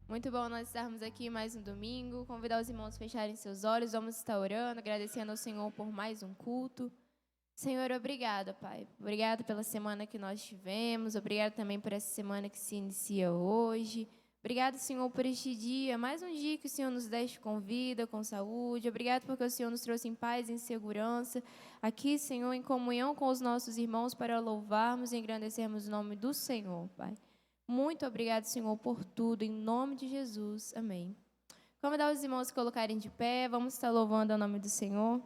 Muito bom nós estarmos aqui mais um domingo. Convidar os irmãos a fecharem seus olhos. Vamos estar orando, agradecendo ao Senhor por mais um culto. Senhor, obrigada, Pai. Obrigada pela semana que nós tivemos. Obrigada também por essa semana que se inicia hoje. Obrigado, Senhor, por este dia. Mais um dia que o Senhor nos deste com vida, com saúde. Obrigado porque o Senhor nos trouxe em paz e em segurança. Aqui, Senhor, em comunhão com os nossos irmãos para louvarmos e engrandecermos o nome do Senhor, Pai. Muito obrigado, Senhor, por tudo. Em nome de Jesus. Amém. Convidar os irmãos a colocarem de pé. Vamos estar louvando o nome do Senhor.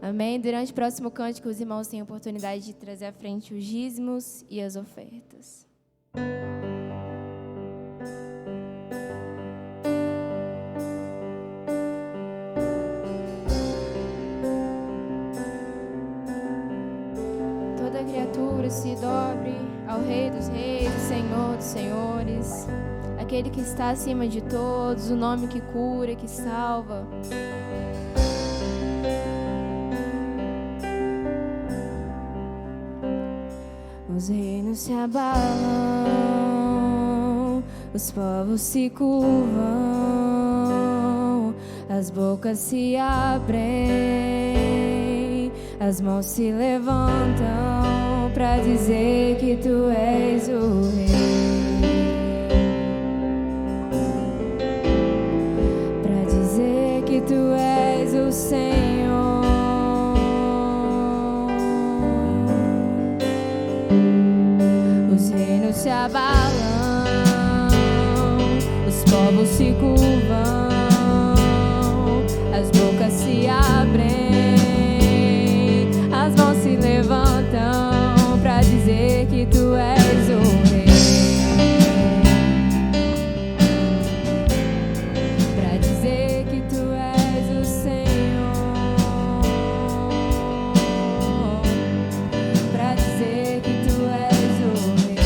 Amém. Durante o próximo cântico, os irmãos têm a oportunidade de trazer à frente os dízimos e as ofertas. Toda criatura se dobre ao Rei dos Reis, Senhor dos Senhores, aquele que está acima de todos, o nome que cura, que salva. Os reinos se abalam, os povos se curvam, as bocas se abrem, as mãos se levantam para dizer que tu és o Rei, para dizer que tu és o Senhor. Se abalam, os povos se curvam, as bocas se abrem, as mãos se levantam para dizer que tu és o Rei, para dizer que tu és o Senhor, para dizer que tu és o Rei.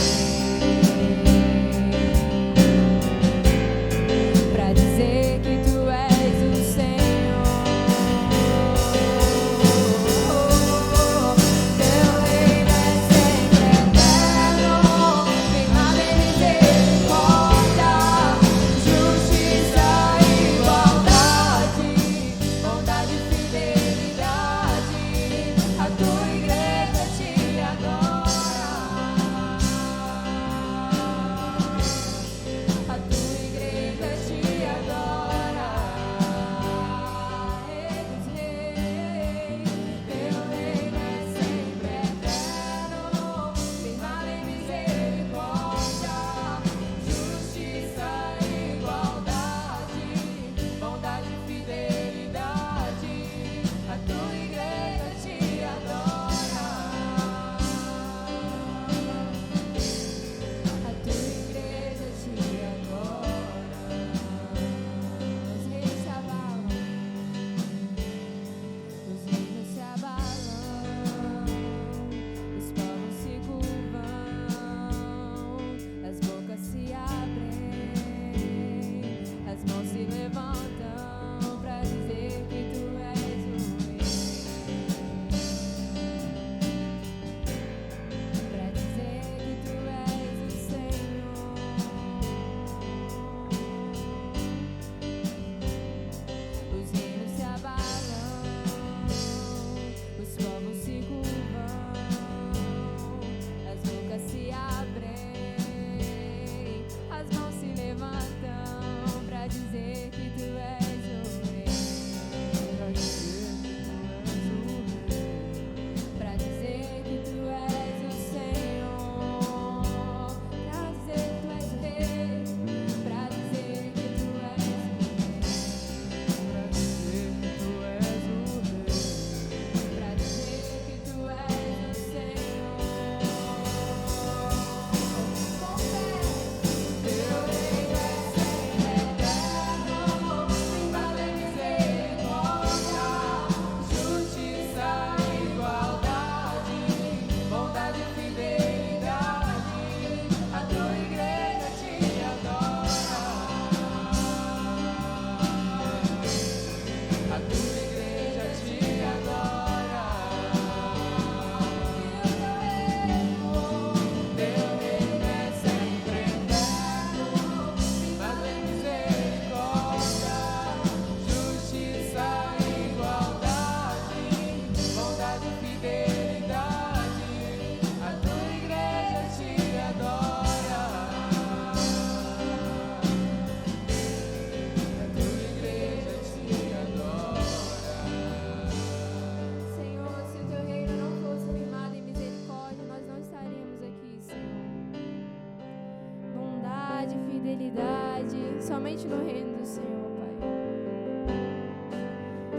somente no reino do Senhor, Pai.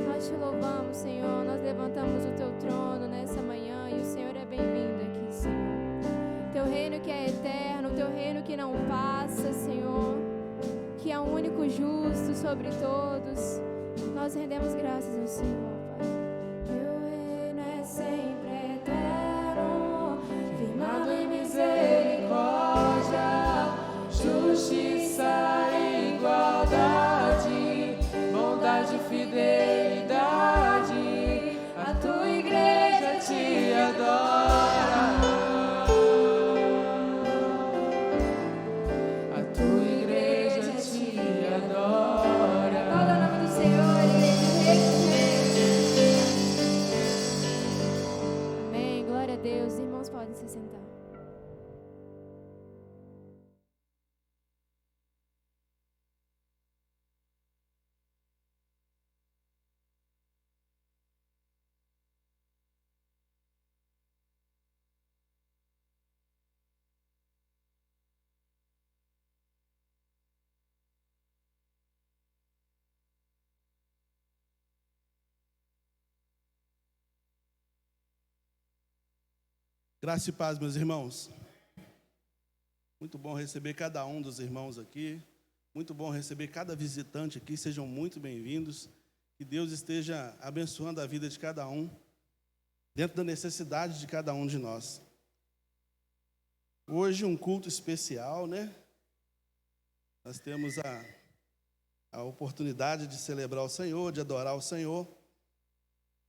Nós te louvamos, Senhor, nós levantamos o teu trono nessa manhã e o Senhor é bem-vindo aqui, Senhor. Teu reino que é eterno, teu reino que não passa, Senhor, que é o único justo sobre todos. Nós rendemos graças ao Senhor, Pai. Teu reino é sempre eterno, firmado em misericórdia, justiça e igualdade, bondade e fidelidade. A tua igreja te adora. A tua igreja te adora. Aplauda o nome do Senhor, amém. Glória a Deus. Irmãos, podem se sentar. Graça e paz, meus irmãos. Muito bom receber cada um dos irmãos aqui. Muito bom receber cada visitante aqui. Sejam muito bem-vindos. Que Deus esteja abençoando a vida de cada um, dentro da necessidade de cada um de nós. Hoje um culto especial, né? Nós temos a oportunidade de celebrar o Senhor, de adorar o Senhor,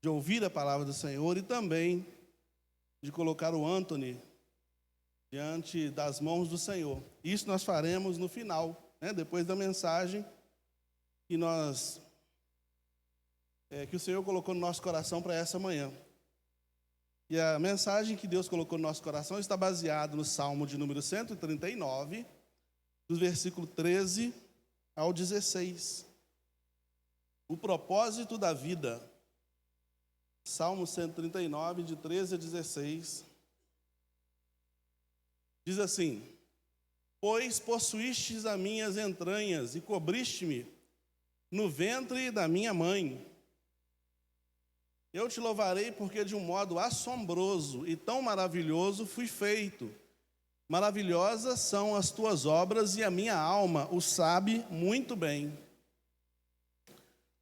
de ouvir a palavra do Senhor e também de colocar o Anthony diante das mãos do Senhor. Isso nós faremos no final, né? Depois da mensagem que que o Senhor colocou no nosso coração para essa manhã. E a mensagem que Deus colocou no nosso coração está baseada no Salmo de número 139, do versículo 13 ao 16. O propósito da vida. Salmo 139, de 13 a 16, diz assim: Pois possuístes as minhas entranhas e cobriste-me no ventre da minha mãe. Eu te louvarei porque de um modo assombroso e tão maravilhoso fui feito. Maravilhosas são as tuas obras e a minha alma o sabe muito bem.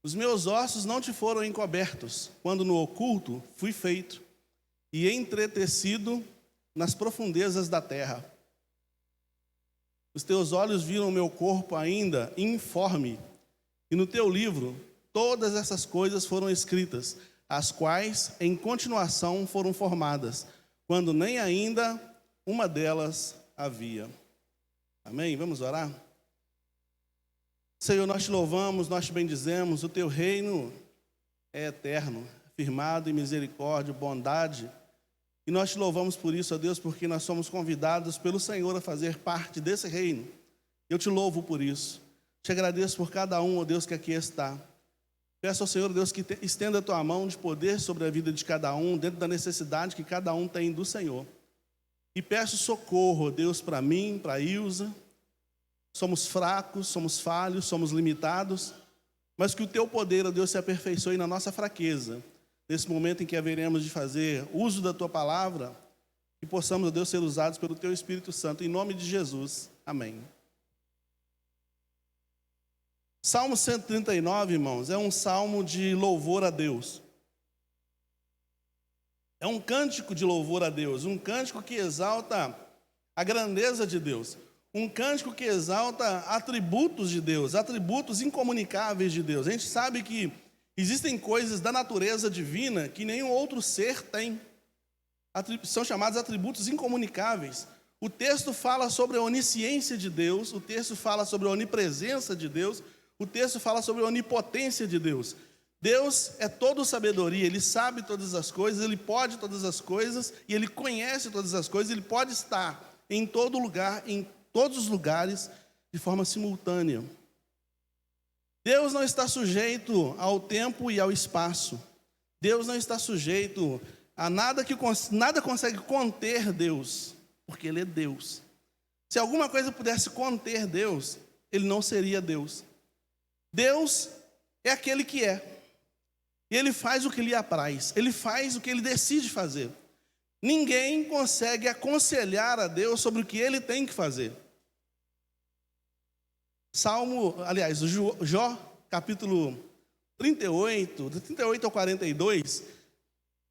Os meus ossos não te foram encobertos, quando no oculto fui feito e entretecido nas profundezas da terra. Os teus olhos viram o meu corpo ainda informe, e no teu livro todas essas coisas foram escritas, as quais em continuação foram formadas, quando nem ainda uma delas havia. Amém? Vamos orar? Senhor, nós te louvamos, nós te bendizemos, o teu reino é eterno, firmado em misericórdia, bondade, e nós te louvamos por isso, ó Deus, porque nós somos convidados pelo Senhor a fazer parte desse reino. Eu te louvo por isso, te agradeço por cada um, ó Deus, que aqui está. Peço ao Senhor, Deus, que estenda a tua mão de poder sobre a vida de cada um, dentro da necessidade que cada um tem do Senhor. E peço socorro, ó Deus, para mim, para a Ilza. Somos fracos, somos falhos, somos limitados, mas que o teu poder, ó Deus, se aperfeiçoe na nossa fraqueza. Nesse momento em que haveremos de fazer uso da tua palavra, que possamos, ó Deus, ser usados pelo teu Espírito Santo. Em nome de Jesus. Amém. Salmo 139, irmãos, é um salmo de louvor a Deus. É um cântico de louvor a Deus, um cântico que exalta a grandeza de Deus. Um cântico que exalta atributos de Deus, atributos incomunicáveis de Deus. A gente sabe que existem coisas da natureza divina que nenhum outro ser tem. São chamados atributos incomunicáveis. O texto fala sobre a onisciência de Deus, o texto fala sobre a onipresença de Deus, o texto fala sobre a onipotência de Deus. Deus é todo sabedoria, Ele sabe todas as coisas, Ele pode todas as coisas, e Ele conhece todas as coisas, Ele pode estar em todo lugar, em todos os lugares, de forma simultânea. Deus não está sujeito ao tempo e ao espaço. Deus não está sujeito a nada consegue conter Deus, porque Ele é Deus. Se alguma coisa pudesse conter Deus, ele não seria Deus. Deus é aquele que é. E ele faz o que lhe apraz. Ele faz o que ele decide fazer. Ninguém consegue aconselhar a Deus sobre o que ele tem que fazer. Jó, capítulo 38, de 38 ao 42,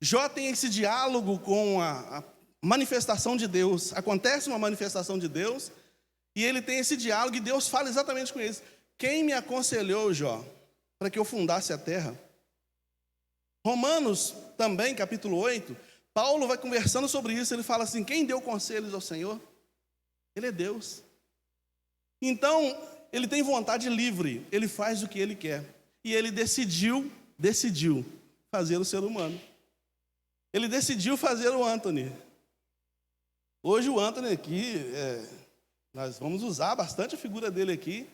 Jó tem esse diálogo com a manifestação de Deus. Acontece uma manifestação de Deus, e ele tem esse diálogo, e Deus fala exatamente com eles. Quem me aconselhou, Jó, para que eu fundasse a terra? Romanos, também, capítulo 8, Paulo vai conversando sobre isso, ele fala assim, quem deu conselhos ao Senhor? Ele é Deus. Então, ele tem vontade livre, ele faz o que ele quer. E ele decidiu fazer o ser humano. Ele decidiu fazer o Anthony. Hoje o Anthony aqui, nós vamos usar bastante a figura dele aqui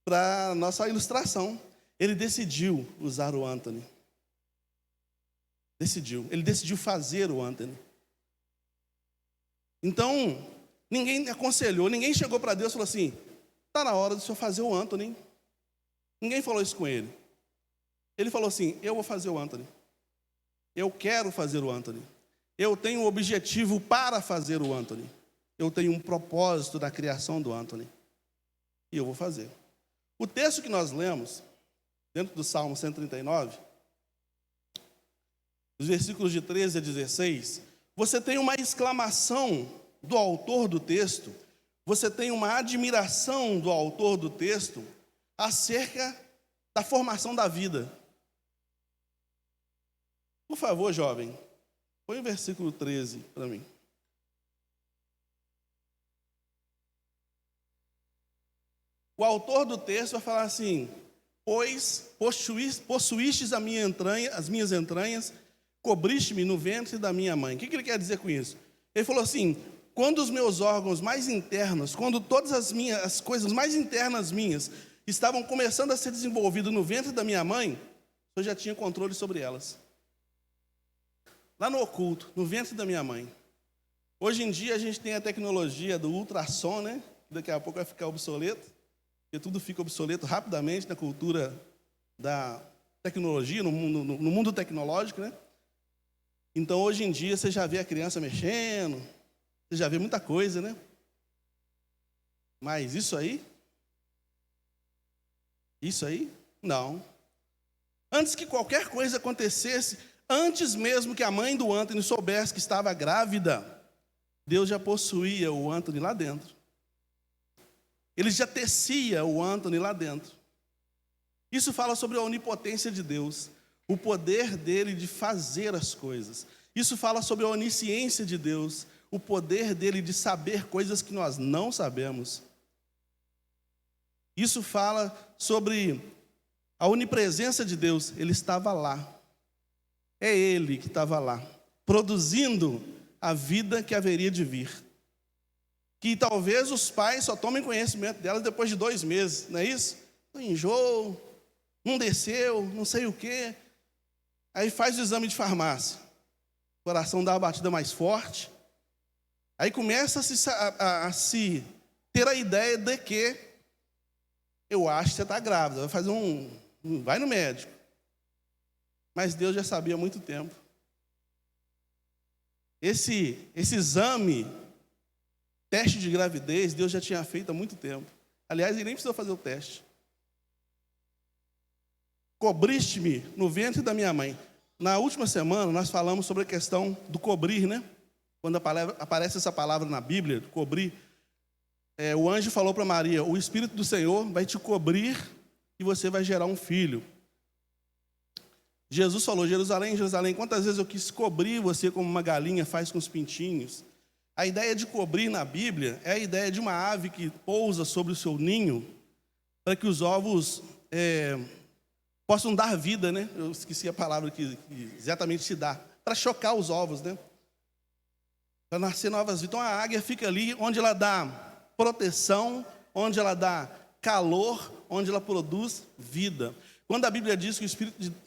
para nossa ilustração. Ele decidiu usar o Anthony. Ele decidiu fazer o Anthony. Então, ninguém aconselhou, ninguém chegou para Deus e falou assim, está na hora do senhor fazer o Anthony. Ninguém falou isso com ele. Ele falou assim, eu vou fazer o Anthony. Eu quero fazer o Anthony. Eu tenho um objetivo para fazer o Anthony. Eu tenho um propósito da criação do Anthony. E eu vou fazer. O texto que nós lemos, dentro do Salmo 139, os versículos de 13 a 16, você tem uma exclamação do autor do texto, você tem uma admiração do autor do texto acerca da formação da vida. Por favor, jovem, põe o versículo 13 para mim. O autor do texto vai falar assim, pois possuístes as minhas entranhas, cobriste-me no ventre da minha mãe. O que ele quer dizer com isso? Ele falou assim, quando os meus órgãos mais internos, quando todas as coisas mais internas minhas estavam começando a ser desenvolvidas no ventre da minha mãe, eu já tinha controle sobre elas. Lá no oculto, no ventre da minha mãe. Hoje em dia a gente tem a tecnologia do ultrassom, né? Daqui a pouco vai ficar obsoleto, porque tudo fica obsoleto rapidamente na cultura da tecnologia, no mundo tecnológico, né? Então, hoje em dia, você já vê a criança mexendo, você já vê muita coisa, né? Mas isso aí, não. Antes que qualquer coisa acontecesse, antes mesmo que a mãe do Anthony soubesse que estava grávida, Deus já possuía o Anthony lá dentro. Ele já tecia o Anthony lá dentro. Isso fala sobre a onipotência de Deus, o poder dele de fazer as coisas. Isso fala sobre a onisciência de Deus, o poder dele de saber coisas que nós não sabemos. Isso fala sobre a onipresença de Deus. Ele estava lá. É ele que estava lá, produzindo a vida que haveria de vir. Que talvez os pais só tomem conhecimento delas depois de 2 meses, não é isso? Enjoo, não desceu, não sei o quê. Aí faz o exame de farmácia. O coração dá uma batida mais forte. Aí começa a se ter a ideia de que eu acho que você está grávida. Vai fazer vai no médico. Mas Deus já sabia há muito tempo. Esse exame, teste de gravidez, Deus já tinha feito há muito tempo. Aliás, ele nem precisou fazer o teste. Cobriste-me no ventre da minha mãe. Na última semana, nós falamos sobre a questão do cobrir, né? Quando aparece essa palavra na Bíblia, cobrir, o anjo falou para Maria, o Espírito do Senhor vai te cobrir e você vai gerar um filho. Jesus falou, Jerusalém, Jerusalém, quantas vezes eu quis cobrir você como uma galinha faz com os pintinhos. A ideia de cobrir na Bíblia é a ideia de uma ave que pousa sobre o seu ninho para que os ovos possam dar vida, né? Eu esqueci a palavra que exatamente se dá. Para chocar os ovos, né? Para nascer novas vidas. Então a águia fica ali onde ela dá proteção, onde ela dá calor, onde ela produz vida. Quando a Bíblia diz que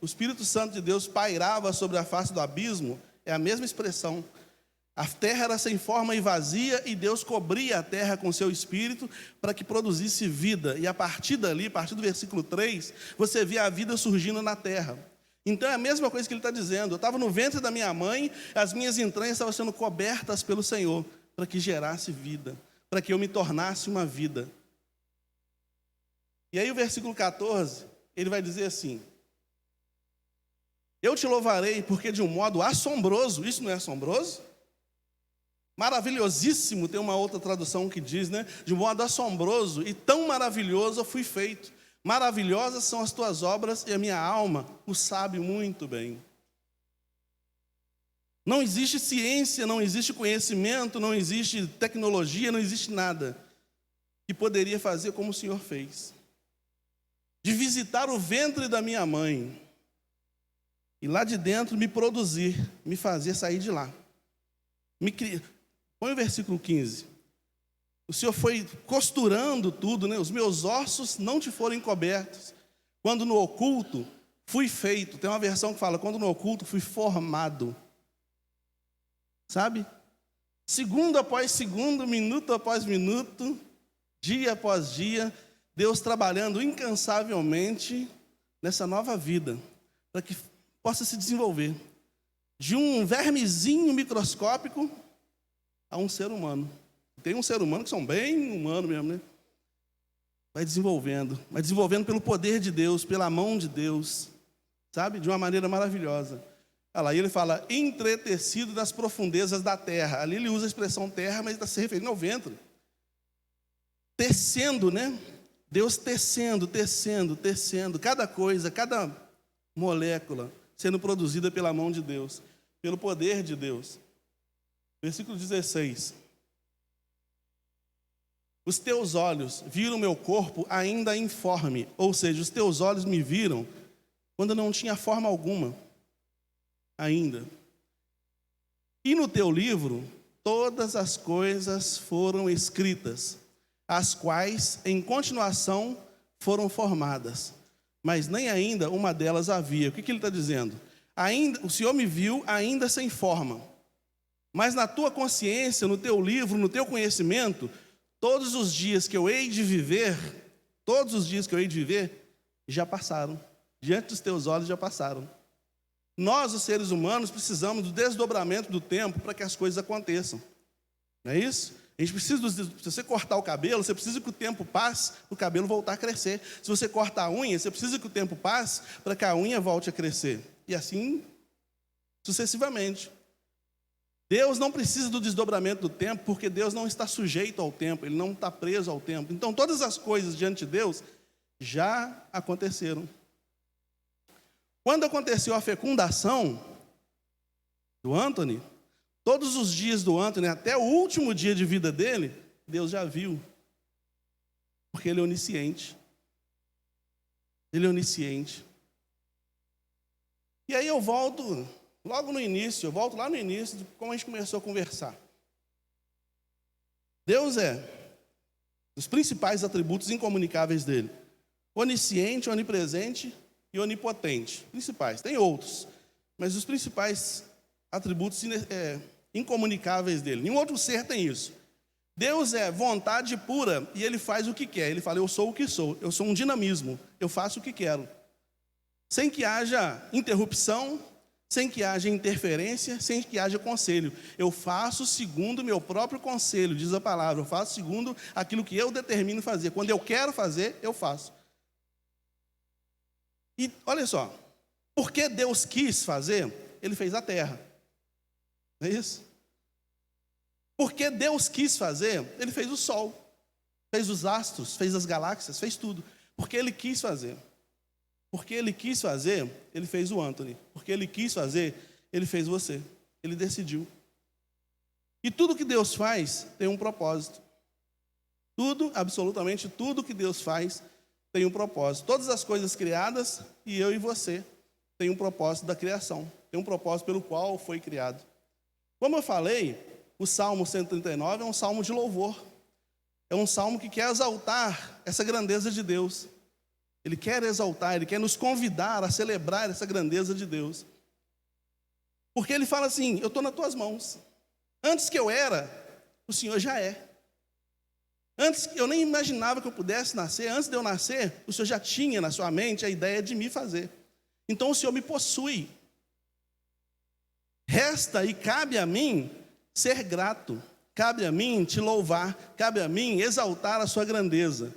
o Espírito Santo de Deus pairava sobre a face do abismo, é a mesma expressão. A terra era sem forma e vazia, e Deus cobria a terra com seu espírito para que produzisse vida. E a partir dali, a partir do versículo 3, você vê a vida surgindo na terra. Então é a mesma coisa que ele está dizendo. Eu estava no ventre da minha mãe, as minhas entranhas estavam sendo cobertas pelo Senhor, para que gerasse vida, para que eu me tornasse uma vida. E aí o versículo 14, ele vai dizer assim: eu te louvarei porque de um modo assombroso, isso não é assombroso? Maravilhosíssimo, tem uma outra tradução que diz, né? De um modo assombroso e tão maravilhoso eu fui feito. Maravilhosas são as tuas obras e a minha alma o sabe muito bem. Não existe ciência, não existe conhecimento, não existe tecnologia, não existe nada que poderia fazer como o Senhor fez. De visitar o ventre da minha mãe e lá de dentro me produzir, me fazer sair de lá. Põe o versículo 15. O Senhor foi costurando tudo, né? Os meus ossos não te foram encobertos. Quando no oculto fui feito. Tem uma versão que fala, quando no oculto fui formado. Sabe? Segundo após segundo, minuto após minuto, dia após dia, Deus trabalhando incansavelmente nessa nova vida, para que possa se desenvolver. De um vermezinho microscópico a um ser humano. Tem um ser humano que são bem humanos mesmo, né? Vai desenvolvendo pelo poder de Deus, pela mão de Deus, sabe? De uma maneira maravilhosa. Olha lá, ele fala, entretecido nas profundezas da terra. Ali ele usa a expressão terra, mas está se referindo ao ventre. Tecendo, né? Deus tecendo, cada coisa, cada molécula sendo produzida pela mão de Deus, pelo poder de Deus. Versículo 16. Os teus olhos viram meu corpo ainda informe, ou seja, os teus olhos me viram quando não tinha forma alguma ainda. E no teu livro, todas as coisas foram escritas, as quais, em continuação, foram formadas. Mas nem ainda uma delas havia. O que ele está dizendo? O Senhor me viu ainda sem forma. Mas na tua consciência, no teu livro, no teu conhecimento, todos os dias que eu hei de viver, já passaram. Diante dos teus olhos já passaram. Nós, os seres humanos, precisamos do desdobramento do tempo para que as coisas aconteçam. Não é isso? A gente precisa, se você cortar o cabelo, você precisa que o tempo passe para o cabelo voltar a crescer. Se você cortar a unha, você precisa que o tempo passe para que a unha volte a crescer. E assim, sucessivamente. Deus não precisa do desdobramento do tempo, porque Deus não está sujeito ao tempo, Ele não está preso ao tempo. Então, todas as coisas diante de Deus já aconteceram. Quando aconteceu a fecundação do Anthony, todos os dias do Anthony, até o último dia de vida dele, Deus já viu. Porque Ele é onisciente. Ele é onisciente. E aí eu volto... Logo no início, eu volto lá no início, de como a gente começou a conversar. Deus é os principais atributos incomunicáveis dele. Onisciente, onipresente e onipotente. Principais, tem outros. Mas os principais atributos incomunicáveis dele. Nenhum outro ser tem isso. Deus é vontade pura e Ele faz o que quer. Ele fala, eu sou o que sou. Eu sou um dinamismo. Eu faço o que quero. Sem que haja interrupção, sem que haja interferência, sem que haja conselho. Eu faço segundo o meu próprio conselho, diz a palavra. Eu faço segundo aquilo que eu determino fazer. Quando eu quero fazer, eu faço. E olha só, porque Deus quis fazer, Ele fez a terra. Não é isso? Porque Deus quis fazer, Ele fez o sol, fez os astros, fez as galáxias, fez tudo. Porque Ele quis fazer. Porque Ele quis fazer, Ele fez o Anthony. Porque Ele quis fazer, Ele fez você. Ele decidiu. E tudo que Deus faz tem um propósito. Tudo, absolutamente tudo que Deus faz tem um propósito. Todas as coisas criadas, e eu e você, tem um propósito da criação. Tem um propósito pelo qual foi criado. Como eu falei, o Salmo 139 é um salmo de louvor. É um salmo que quer exaltar essa grandeza de Deus. Ele quer exaltar, Ele quer nos convidar a celebrar essa grandeza de Deus. Porque Ele fala assim, eu estou nas tuas mãos. Antes que eu era, o Senhor já é. Antes, eu nem imaginava que eu pudesse nascer. Antes de eu nascer, o Senhor já tinha na sua mente a ideia de me fazer. Então o Senhor me possui. Resta e cabe a mim ser grato. Cabe a mim te louvar. Cabe a mim exaltar a sua grandeza.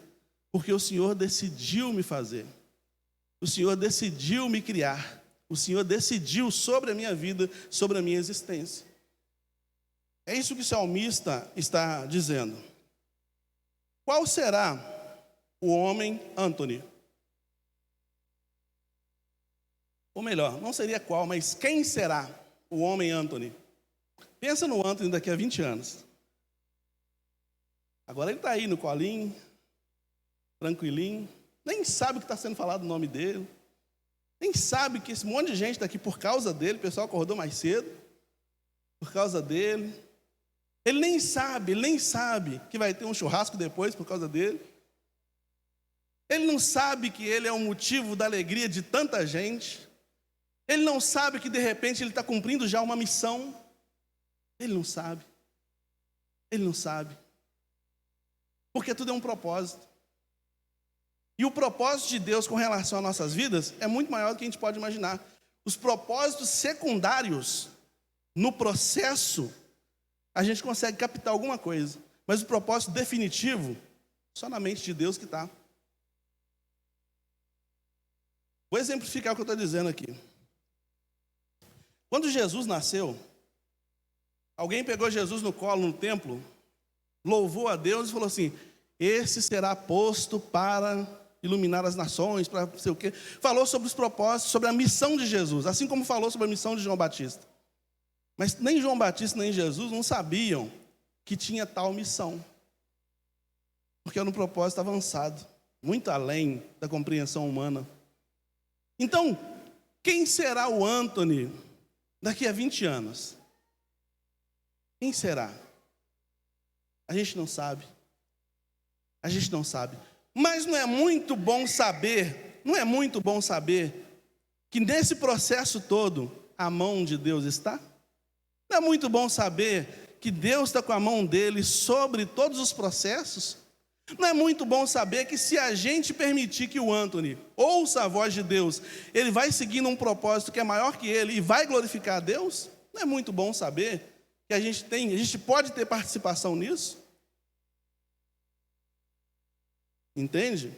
Porque o Senhor decidiu me fazer. O Senhor decidiu me criar. O Senhor decidiu sobre a minha vida, sobre a minha existência. É isso que o salmista está dizendo. Qual será o homem Anthony? Ou melhor, não seria qual, mas quem será o homem Anthony? Pensa no Anthony daqui a 20 anos. Agora ele está aí no colinho, tranquilinho, nem sabe o que está sendo falado o nome dele, nem sabe que esse monte de gente está aqui por causa dele, o pessoal acordou mais cedo, por causa dele. Ele nem sabe que vai ter um churrasco depois por causa dele. Ele não sabe que ele é o motivo da alegria de tanta gente. Ele não sabe que de repente ele está cumprindo já uma missão. Ele não sabe. Ele não sabe. Porque tudo é um propósito. E o propósito de Deus com relação às nossas vidas é muito maior do que a gente pode imaginar. Os propósitos secundários no processo a gente consegue captar alguma coisa, mas o propósito definitivo, só na mente de Deus que está. Vou exemplificar o que eu estou dizendo aqui. Quando Jesus nasceu, alguém pegou Jesus no colo no templo, louvou a Deus e falou assim: esse será posto para iluminar as nações, para não sei o quê. Falou sobre os propósitos, sobre a missão de Jesus, assim como falou sobre a missão de João Batista. Mas nem João Batista nem Jesus não sabiam que tinha tal missão. Porque era um propósito avançado, muito além da compreensão humana. Então, quem será o Anthony daqui a 20 anos? Quem será? A gente não sabe. A gente não sabe. Mas não é muito bom saber que nesse processo todo a mão de Deus está? Não é muito bom saber que Deus está com a mão dele sobre todos os processos? Não é muito bom saber que se a gente permitir que o Anthony ouça a voz de Deus, ele vai seguindo um propósito que é maior que ele e vai glorificar a Deus? Não é muito bom saber que a gente pode ter participação nisso? Entende?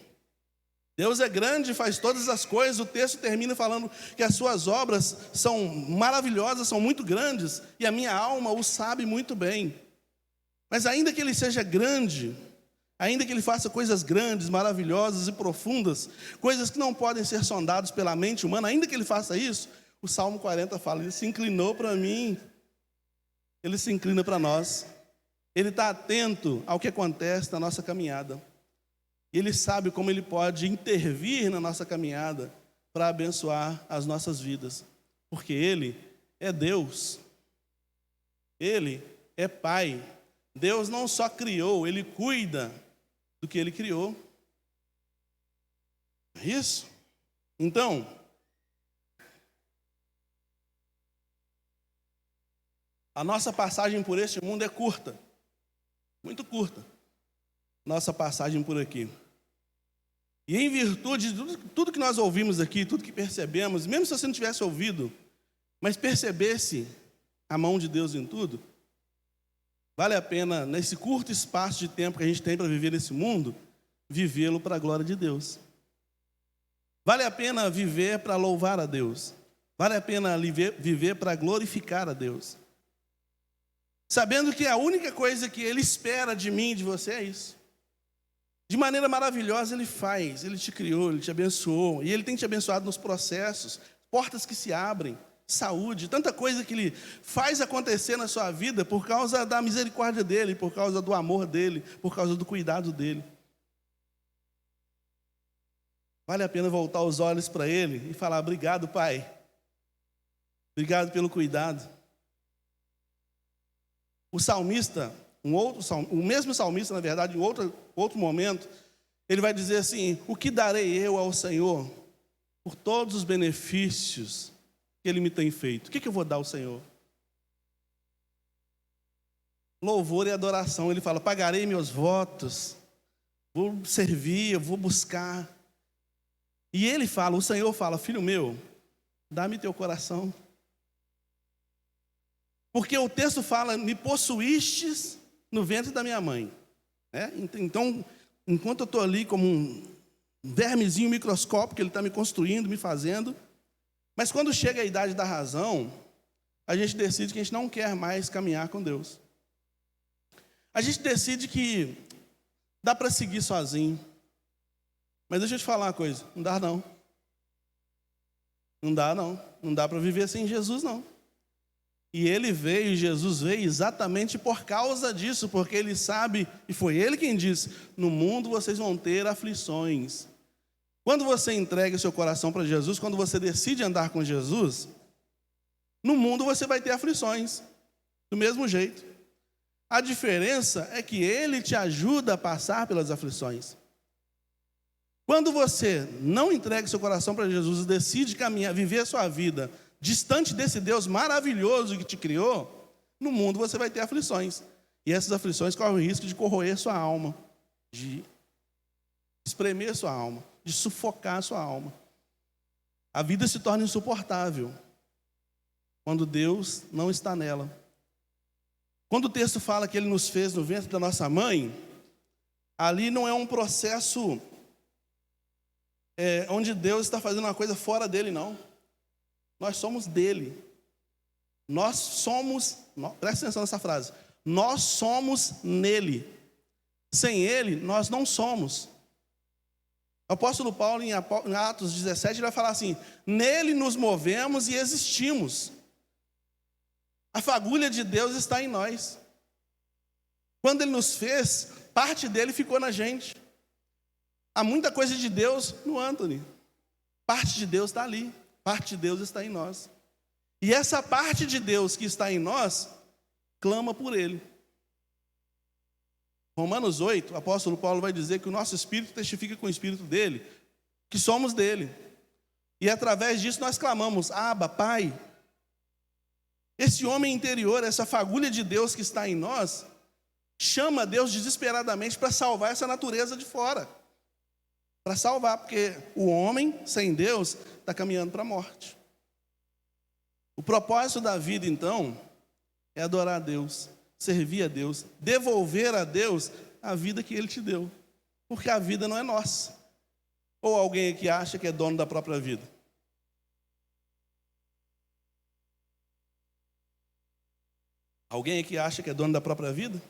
Deus é grande, faz todas as coisas. O texto termina falando que as suas obras são maravilhosas, são muito grandes, e a minha alma o sabe muito bem. Mas ainda que ele seja grande, ainda que ele faça coisas grandes, maravilhosas e profundas, coisas que não podem ser sondadas pela mente humana, ainda que ele faça isso, o Salmo 40 fala: ele se inclinou para mim, ele se inclina para nós, ele está atento ao que acontece na nossa caminhada. Ele sabe como ele pode intervir na nossa caminhada para abençoar as nossas vidas. Porque ele é Deus. Ele é Pai. Deus não só criou, ele cuida do que ele criou. É isso? Então, a nossa passagem por este mundo é curta. Muito curta. Nossa passagem por aqui. E em virtude de tudo que nós ouvimos aqui, tudo que percebemos, mesmo se você não tivesse ouvido, mas percebesse a mão de Deus em tudo, vale a pena, nesse curto espaço de tempo que a gente tem para viver nesse mundo, vivê-lo para a glória de Deus. Vale a pena viver para louvar a Deus. Vale a pena viver para glorificar a Deus. Sabendo que a única coisa que Ele espera de mim e de você é isso. De maneira maravilhosa Ele faz, Ele te criou, Ele te abençoou, e Ele tem te abençoado nos processos, portas que se abrem, saúde, tanta coisa que Ele faz acontecer na sua vida por causa da misericórdia dEle, por causa do amor dEle, por causa do cuidado dEle. Vale a pena voltar os olhos para Ele e falar: obrigado, Pai, obrigado pelo cuidado. O salmista, o mesmo salmista, na verdade, em outro momento, ele vai dizer assim: o que darei eu ao Senhor por todos os benefícios que Ele me tem feito? O que eu vou dar ao Senhor? louvor e adoração. Ele fala: pagarei meus votos, vou servir, eu vou buscar. E ele fala, o Senhor fala: filho meu, dá-me teu coração. Porque o texto fala: me possuístes no ventre da minha mãe. Então, enquanto eu estou ali como um vermezinho microscópico, ele está me construindo, me fazendo. Mas quando chega a idade da razão, a gente decide que a gente não quer mais caminhar com Deus. A gente decide que dá para seguir sozinho. Mas deixa eu te falar uma coisa: não dá não. Não dá não. Não dá para viver sem Jesus não. E ele veio, Jesus veio exatamente por causa disso, porque ele sabe, e foi ele quem disse: no mundo vocês vão ter aflições. Quando você entrega o seu coração para Jesus, quando você decide andar com Jesus, no mundo você vai ter aflições, do mesmo jeito. A diferença é que ele te ajuda a passar pelas aflições. Quando você não entrega o seu coração para Jesus e decide caminhar, viver a sua vida distante desse Deus maravilhoso que te criou, no mundo você vai ter aflições. E essas aflições correm o risco de corroer sua alma, de espremer sua alma, de sufocar sua alma. A vida se torna insuportável quando Deus não está nela. Quando o texto fala que ele nos fez no ventre da nossa mãe, ali não é um processo onde Deus está fazendo uma coisa fora dele, não. Nós somos dele. Nós somos, presta atenção nessa frase, nós somos nele. Sem ele, nós não somos. O apóstolo Paulo, em Atos 17, ele vai falar assim: nele nos movemos e existimos. A fagulha de Deus está em nós. Quando ele nos fez, parte dele ficou na gente. Há muita coisa de Deus no Anthony. Parte de Deus está ali. Parte de Deus está em nós. E essa parte de Deus que está em nós, clama por ele. Romanos 8, o apóstolo Paulo vai dizer que o nosso espírito testifica com o espírito dele, que somos dele. E através disso nós clamamos: Abba, Pai. Esse homem interior, essa fagulha de Deus que está em nós, chama Deus desesperadamente para salvar essa natureza de fora. Para salvar, porque o homem sem Deus está caminhando para a morte. O propósito da vida, então, é adorar a Deus, servir a Deus, devolver a Deus a vida que Ele te deu. Porque a vida não é nossa. Ou alguém aqui acha que é dono da própria vida? Alguém aqui acha que é dono da própria vida?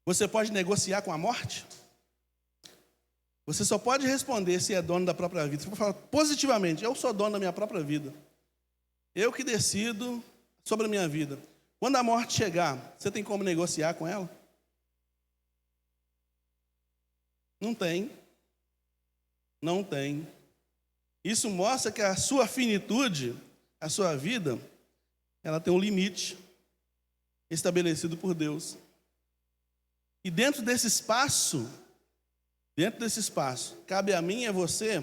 Você pode negociar com a morte? Você só pode responder se é dono da própria vida. Você pode falar positivamente: eu sou dono da minha própria vida. Eu que decido sobre a minha vida. Quando a morte chegar, você tem como negociar com ela? Não tem. Não tem. Isso mostra que a sua finitude, a sua vida, ela tem um limite estabelecido por Deus. E dentro desse espaço, cabe a mim e a você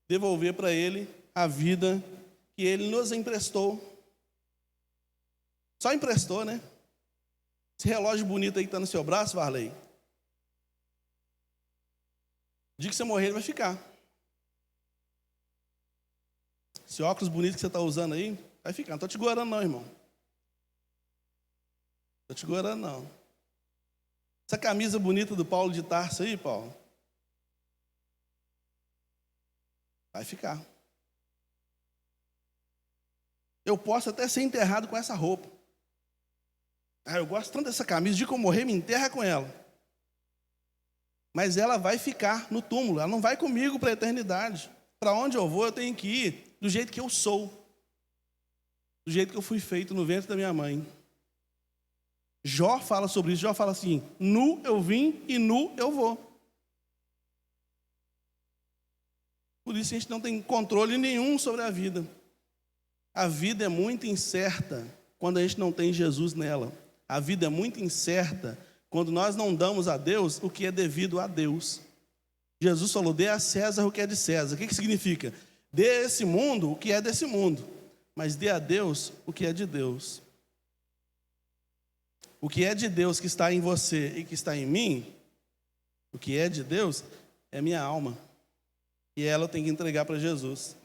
devolver para Ele a vida que Ele nos emprestou. Só emprestou, né? Esse relógio bonito aí que está no seu braço, Varley, o dia que você morrer, ele vai ficar. Esse óculos bonito que você está usando aí, vai ficar. Não estou te gorando não, irmão. Estou te gorando não. Essa camisa bonita do Paulo de Tarso aí, Paulo, vai ficar. Eu posso até ser enterrado com essa roupa. Eu gosto tanto dessa camisa, de que eu morrer, me enterra com ela. Mas ela vai ficar no túmulo, ela não vai comigo para a eternidade. Para onde eu vou, eu tenho que ir do jeito que eu sou. Do jeito que eu fui feito no ventre da minha mãe. Jó fala sobre isso, Jó fala assim: nu eu vim e nu eu vou. Por isso a gente não tem controle nenhum sobre a vida. A vida é muito incerta quando a gente não tem Jesus nela. A vida é muito incerta quando nós não damos a Deus o que é devido a Deus. Jesus falou: dê a César o que é de César. O que significa? Dê a esse mundo o que é desse mundo, mas dê a Deus o que é de Deus. O que é de Deus que está em você e que está em mim, o que é de Deus é minha alma. E ela eu tenho que entregar para Jesus.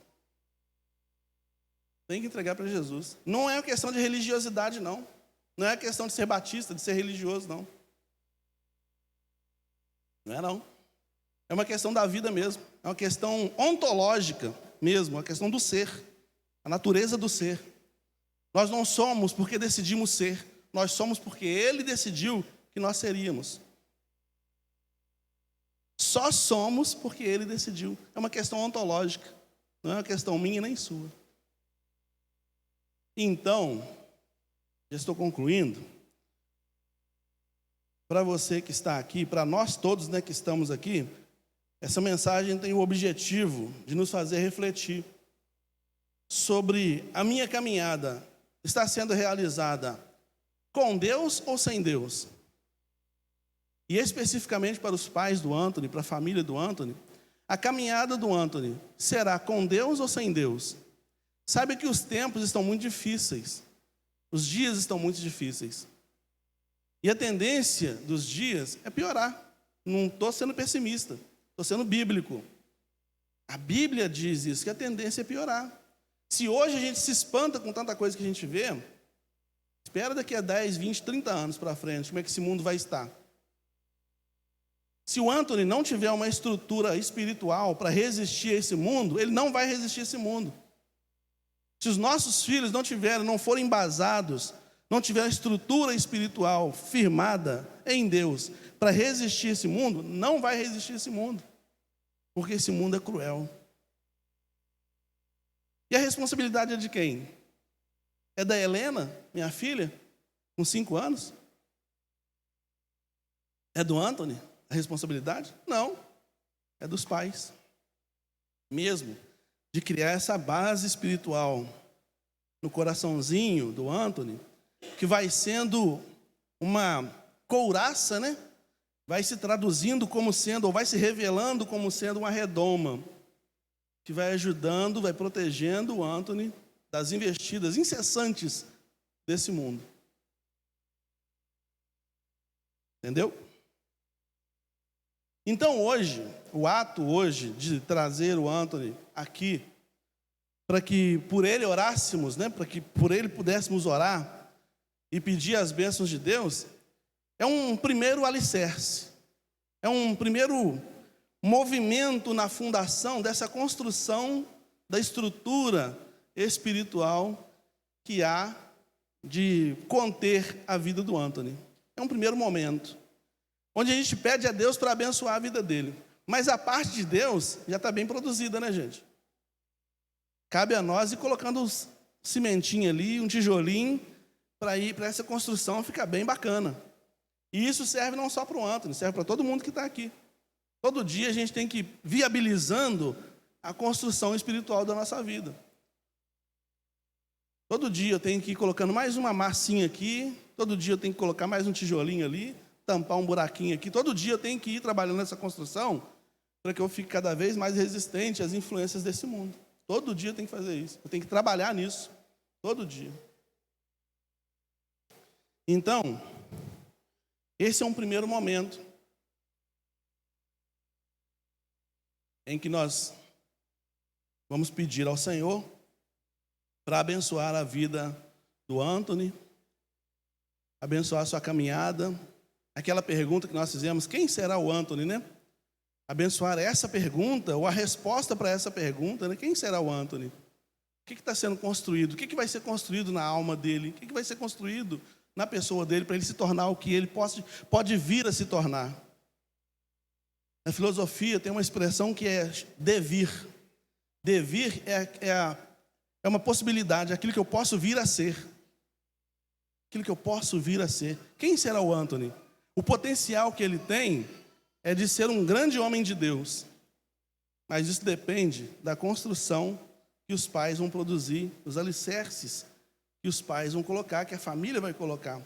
Tem que entregar para Jesus. Não é uma questão de religiosidade, não. Não é uma questão de ser batista, de ser religioso, não. Não é, não. É uma questão da vida mesmo. É uma questão ontológica mesmo, uma questão do ser. A natureza do ser. Nós não somos porque decidimos ser. Nós somos porque Ele decidiu que nós seríamos. Só somos porque Ele decidiu. É uma questão ontológica. Não é uma questão minha nem sua. Então, já estou concluindo. Para você que está aqui, para nós todos, né, que estamos aqui, essa mensagem tem o objetivo de nos fazer refletir sobre a minha caminhada está sendo realizada com Deus ou sem Deus? E especificamente para os pais do Anthony, para a família do Anthony, a caminhada do Anthony será com Deus ou sem Deus? Sabe que os tempos estão muito difíceis, os dias estão muito difíceis. E a tendência dos dias é piorar. Não estou sendo pessimista, estou sendo bíblico. A Bíblia diz isso, que a tendência é piorar. Se hoje a gente se espanta com tanta coisa que a gente vê, espera daqui a 10, 20, 30 anos para frente, como é que esse mundo vai estar. Se o Anthony não tiver uma estrutura espiritual para resistir a esse mundo, ele não vai resistir a esse mundo. Se os nossos filhos não forem embasados, não tiverem estrutura espiritual firmada em Deus para resistir a esse mundo, não vai resistir a esse mundo. Porque esse mundo é cruel. E a responsabilidade é de quem? É da Helena, minha filha, com 5 anos? É do Anthony a responsabilidade? Não. É dos pais. Mesmo de criar essa base espiritual no coraçãozinho do Anthony, que vai sendo uma couraça, né? Vai se traduzindo como sendo, ou vai se revelando como sendo uma redoma, que vai ajudando, vai protegendo o Anthony das investidas incessantes desse mundo. Entendeu? Então hoje, o ato hoje de trazer o Anthony aqui, para que por ele orássemos, né? Para que por ele pudéssemos orar e pedir as bênçãos de Deus, é um primeiro alicerce, é um primeiro movimento na fundação dessa construção da estrutura espiritual que há de conter a vida do Anthony. É um primeiro momento, onde a gente pede a Deus para abençoar a vida dele. Mas a parte de Deus já está bem produzida, né, gente? Cabe a nós ir colocando um cimentinho ali, um tijolinho, para ir para essa construção ficar bem bacana. E isso serve não só para o Anthony, serve para todo mundo que está aqui. Todo dia a gente tem que ir viabilizando a construção espiritual da nossa vida. Todo dia eu tenho que ir colocando mais uma massinha aqui, todo dia eu tenho que colocar mais um tijolinho ali, tampar um buraquinho aqui. Todo dia eu tenho que ir trabalhando nessa construção para que eu fique cada vez mais resistente às influências desse mundo. Todo dia eu tenho que fazer isso. Eu tenho que trabalhar nisso. Todo dia. Então, esse é um primeiro momento em que nós vamos pedir ao Senhor para abençoar a vida do Anthony, abençoar a sua caminhada. Aquela pergunta que nós fizemos, quem será o Anthony, né? Abençoar essa pergunta, ou a resposta para essa pergunta, né? Quem será o Anthony? O que está sendo construído? O que vai ser construído na alma dele? O que vai ser construído na pessoa dele para ele se tornar o que ele pode vir a se tornar? Na filosofia tem uma expressão que é devir. Devir é uma possibilidade, aquilo que eu posso vir a ser. Aquilo que eu posso vir a ser. Quem será o Anthony? O potencial que ele tem é de ser um grande homem de Deus. Mas isso depende da construção que os pais vão produzir, os alicerces que os pais vão colocar, que a família vai colocar.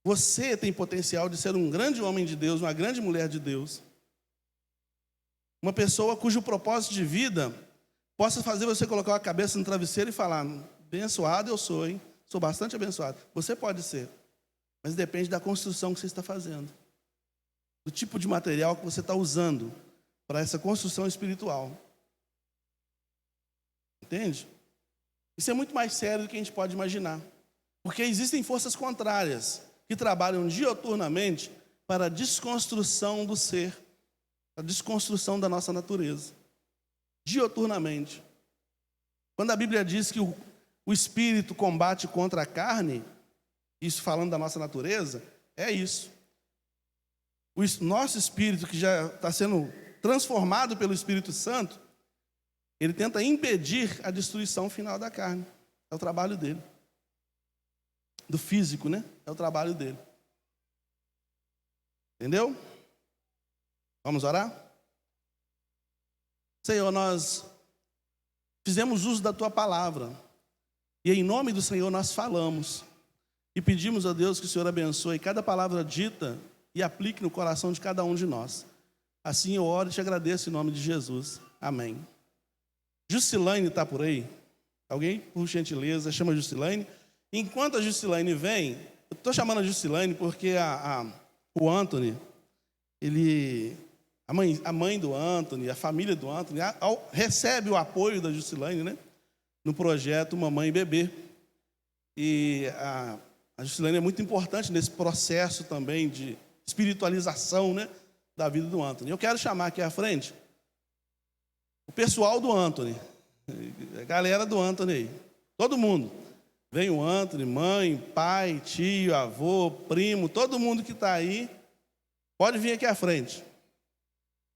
Você tem potencial de ser um grande homem de Deus, uma grande mulher de Deus. Uma pessoa cujo propósito de vida possa fazer você colocar a cabeça no travesseiro e falar, abençoado eu sou, hein? Sou bastante abençoado. Você pode ser. mas depende da construção que você está fazendo, do tipo de material que você está usando para essa construção espiritual. Entende? Isso é muito mais sério do que a gente pode imaginar, porque existem forças contrárias que trabalham dioturnamente para a desconstrução do ser, a desconstrução da nossa natureza, dioturnamente. Quando a Bíblia diz que o espírito combate contra a carne, isso falando da nossa natureza, é isso. O nosso espírito, que já está sendo transformado pelo Espírito Santo, ele tenta impedir a destruição final da carne. É o trabalho dele. Do físico, né? É o trabalho dele. Entendeu? Vamos orar? Senhor, nós fizemos uso da Tua palavra. E em nome do Senhor nós falamos. E pedimos a Deus que o Senhor abençoe cada palavra dita e aplique no coração de cada um de nós. Assim eu oro e te agradeço em nome de Jesus. Amém. Juscilaine está por aí? Alguém, por gentileza, chama a Juscilaine. Enquanto a Juscilaine vem, eu estou chamando a Juscilaine porque o Anthony, a mãe do Anthony, a família do Anthony, recebe o apoio da Juscilaine, né, no projeto Mamãe e Bebê. E a Juscilaine é muito importante nesse processo também de espiritualização, né, da vida do Anthony. Eu quero chamar aqui à frente o pessoal do Anthony, a galera do Anthony aí, todo mundo. Vem o Anthony, mãe, pai, tio, avô, primo, todo mundo que está aí, pode vir aqui à frente.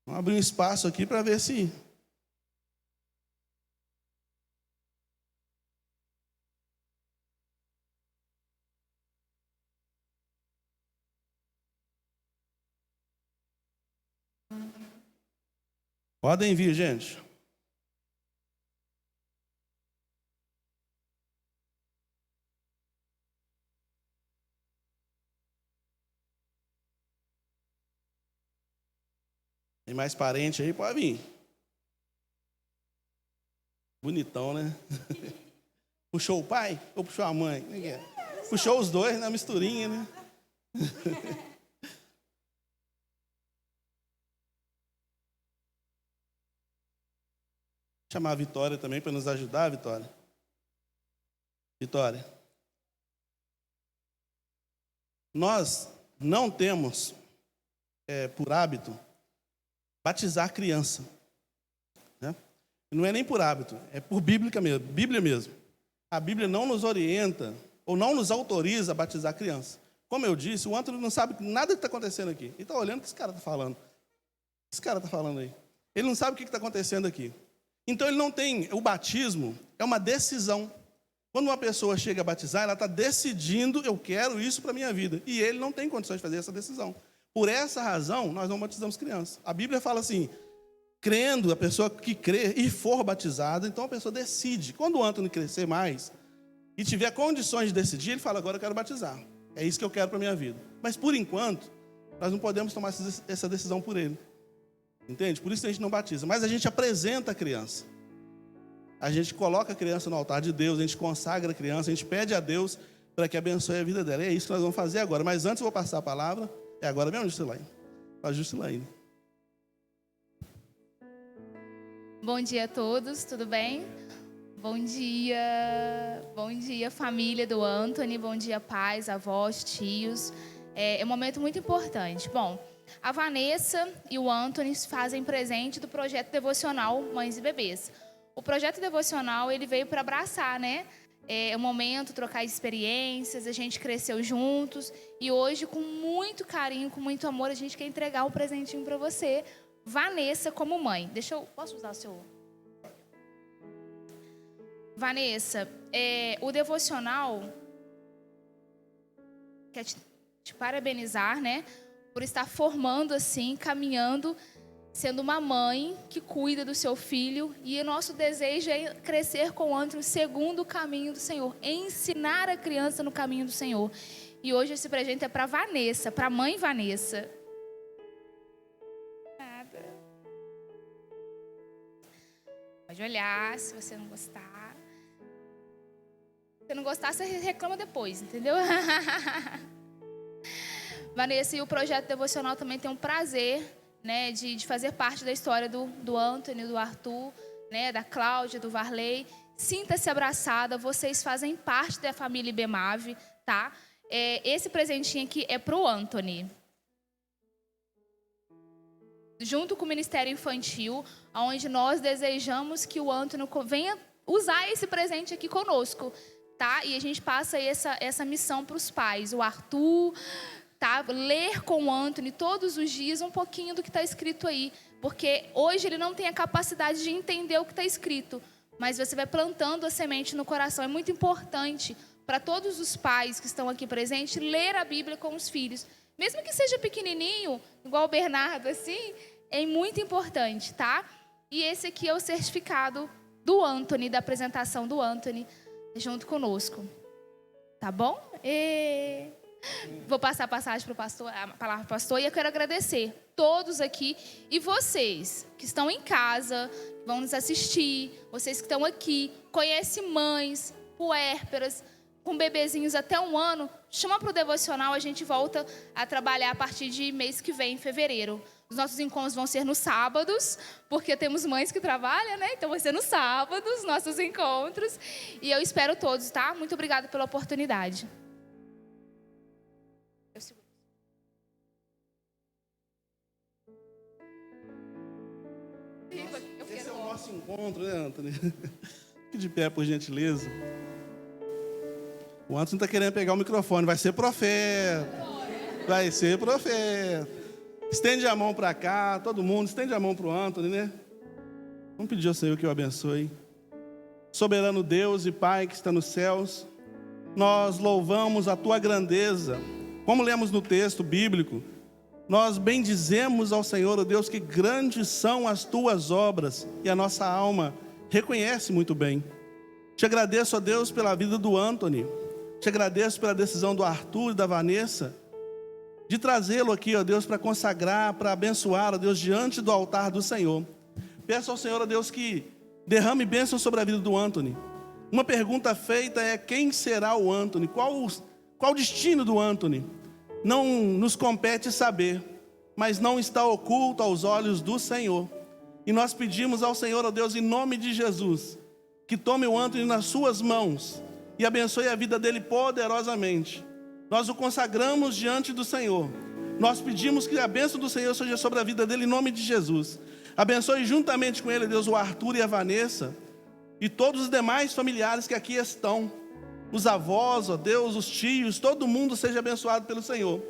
Vamos abrir um espaço aqui para ver se... Podem vir, gente. Tem mais parente aí? Pode vir. Bonitão, né? Puxou o pai ou puxou a mãe? Puxou os dois na misturinha, né? Chamar a Vitória também para nos ajudar, Vitória. Vitória. Nós não temos, por hábito, batizar criança. Né? Não é nem por hábito, é por Bíblia mesmo. A Bíblia não nos orienta ou não nos autoriza a batizar criança. Como eu disse, o Antônio não sabe nada que está acontecendo aqui. Ele está olhando o que esse cara está falando. O que esse cara está falando aí? Ele não sabe o que está acontecendo aqui. Então ele não tem... O batismo é uma decisão. Quando uma pessoa chega a batizar, ela está decidindo, eu quero isso para a minha vida. E ele não tem condições de fazer essa decisão. Por essa razão, nós não batizamos crianças. A Bíblia fala assim, crendo, a pessoa que crê e for batizada, então a pessoa decide. Quando o Antônio crescer mais e tiver condições de decidir, ele fala, agora eu quero batizar. É isso que eu quero para a minha vida. Mas, por enquanto, nós não podemos tomar essa decisão por ele. Entende? Por isso a gente não batiza. Mas a gente apresenta a criança. A gente coloca a criança no altar de Deus, a gente consagra a criança, a gente pede a Deus para que abençoe a vida dela. E é isso que nós vamos fazer agora. Mas antes eu vou passar a palavra. É agora mesmo, Juscilaine? Para a Juscilaine. Bom dia a todos, tudo bem? Bom dia família do Anthony, bom dia pais, avós, tios. É um momento muito importante. Bom, a Vanessa e o Anthony fazem presente do projeto devocional Mães e Bebês. O projeto devocional, ele veio para abraçar, né? É um momento, trocar experiências, a gente cresceu juntos. E hoje, com muito carinho, com muito amor, a gente quer entregar um presentinho para você, Vanessa, como mãe. Posso usar o seu... Vanessa, o devocional quer te parabenizar, né? Por estar formando assim, caminhando, sendo uma mãe que cuida do seu filho. E o nosso desejo é crescer com o Antônio segundo o caminho do Senhor. Ensinar a criança no caminho do Senhor. E hoje esse presente é para Vanessa, para a mãe Vanessa. Nada. Pode olhar, se você não gostar. Se você não gostar, você reclama depois, entendeu? Vanessa, e o projeto devocional também tem um prazer, né, de fazer parte da história do Anthony, do Arthur, né, da Cláudia, do Varley. Sinta-se abraçada, vocês fazem parte da família IBEMAVE, tá? Esse presentinho aqui é para o Anthony. Junto com o Ministério Infantil, onde nós desejamos que o Anthony venha usar esse presente aqui conosco, tá? E a gente passa essa missão para os pais. O Arthur, tá? Ler com o Anthony todos os dias um pouquinho do que está escrito aí. Porque hoje ele não tem a capacidade de entender o que está escrito. Mas você vai plantando a semente no coração. É muito importante para todos os pais que estão aqui presentes ler a Bíblia com os filhos. Mesmo que seja pequenininho, igual o Bernardo, assim, é muito importante, tá? E esse aqui é o certificado do Anthony, da apresentação do Anthony, junto conosco. Tá bom? Vou passar a palavra para o pastor, e eu quero agradecer todos aqui e vocês que estão em casa, que vão nos assistir, vocês que estão aqui, conhecem mães, puérperas, com bebezinhos até 1 ano, chama para o devocional, a gente volta a trabalhar a partir de mês que vem, em fevereiro. Os nossos encontros vão ser nos sábados, porque temos mães que trabalham, né? Então vai ser nos sábados, nossos encontros. E eu espero todos, tá? Muito obrigada pela oportunidade. Esse é o nosso encontro, né, Anthony? Fique de pé, por gentileza. O Anthony está querendo pegar o microfone. Vai ser profeta. Vai ser profeta. Estende a mão para cá, todo mundo. Estende a mão para o Anthony, né? Vamos pedir ao Senhor que o abençoe. Soberano Deus e Pai que está nos céus, nós louvamos a Tua grandeza. Como lemos no texto bíblico, nós bendizemos ao Senhor, ó Deus, que grandes são as Tuas obras, e a nossa alma reconhece muito bem. Te agradeço, ó Deus, pela vida do Anthony. Te agradeço pela decisão do Arthur e da Vanessa, de trazê-lo aqui, ó Deus, para consagrar, para abençoar, ó Deus, diante do altar do Senhor. Peço ao Senhor, ó Deus, que derrame bênção sobre a vida do Anthony. Uma pergunta feita é: quem será o Anthony? Qual o destino do Anthony? Não nos compete saber, mas não está oculto aos olhos do Senhor. E nós pedimos ao Senhor, ó Deus, em nome de Jesus, que tome o Anthony nas suas mãos e abençoe a vida dele poderosamente. Nós o consagramos diante do Senhor. Nós pedimos que a bênção do Senhor seja sobre a vida dele em nome de Jesus. Abençoe juntamente com ele, Deus, o Arthur e a Vanessa e todos os demais familiares que aqui estão. Os avós, ó Deus, os tios, todo mundo seja abençoado pelo Senhor.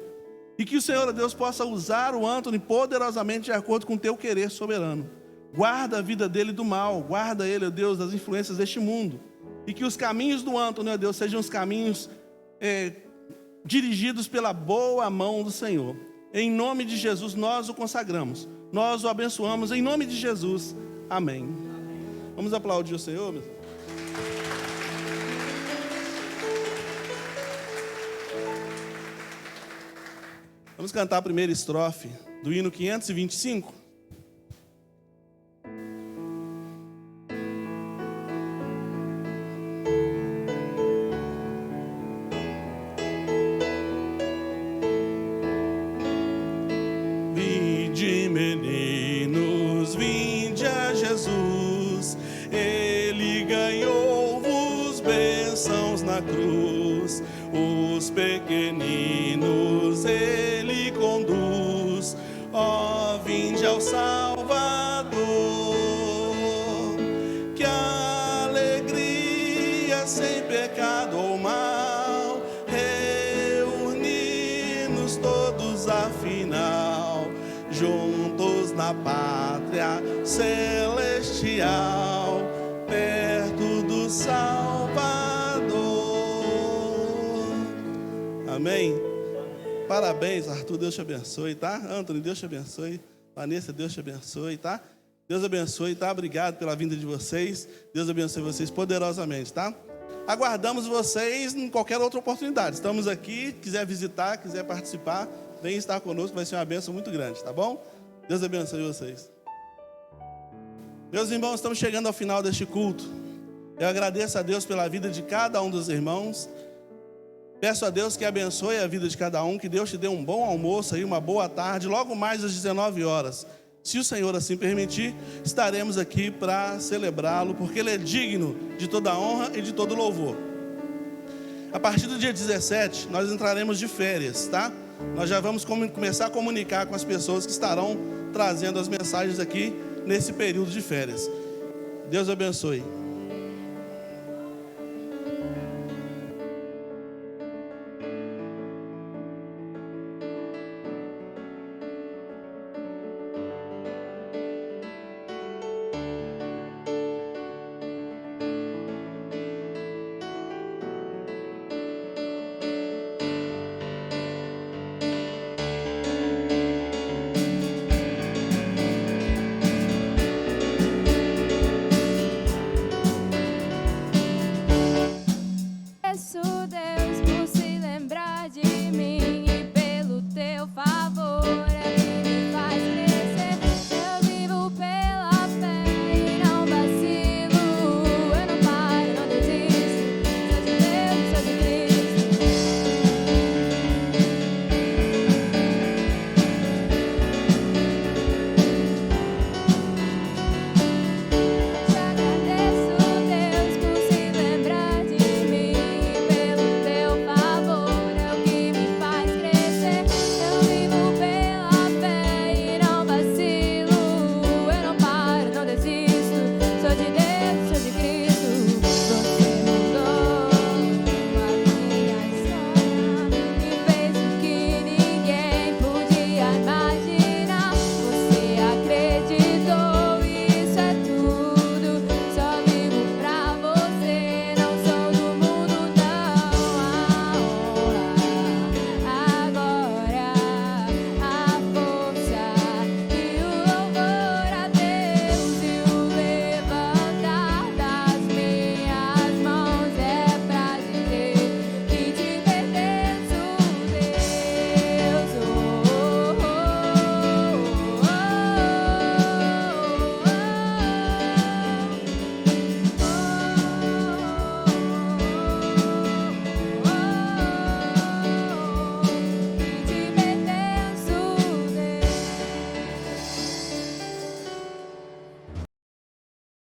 E que o Senhor, ó Deus, possa usar o Anthony poderosamente de acordo com o teu querer soberano. Guarda a vida dele do mal, guarda ele, ó Deus, das influências deste mundo. E que os caminhos do Anthony, ó Deus, sejam os caminhos dirigidos pela boa mão do Senhor. Em nome de Jesus nós o consagramos, nós o abençoamos, em nome de Jesus, amém. Vamos aplaudir o Senhor, meus irmãos. Vamos cantar a primeira estrofe do hino 525. Vinde, meninos, vinde a Jesus. Ele ganhou-vos bênçãos na cruz. Os pequeninos ele conduz. Ó, vinde ao Salvador. Que alegria sem pecado ou mal. Reunir-nos todos afinal, juntos na pátria celestial, perto do Salvador. Amém? Parabéns, Arthur, Deus te abençoe, tá? Anthony, Deus te abençoe. Vanessa, Deus te abençoe, tá? Deus abençoe, tá? Obrigado pela vinda de vocês. Deus abençoe vocês poderosamente, tá? Aguardamos vocês em qualquer outra oportunidade. Estamos aqui, quiser visitar, quiser participar, vem estar conosco, vai ser uma bênção muito grande, tá bom? Deus abençoe vocês. Meus irmãos, estamos chegando ao final deste culto. Eu agradeço a Deus pela vida de cada um dos irmãos. Peço a Deus que abençoe a vida de cada um, que Deus te dê um bom almoço e uma boa tarde, logo mais às 19 horas. Se o Senhor assim permitir, estaremos aqui para celebrá-lo, porque Ele é digno de toda honra e de todo louvor. A partir do dia 17, nós entraremos de férias, tá? Nós já vamos começar a comunicar com as pessoas que estarão trazendo as mensagens aqui nesse período de férias. Deus abençoe.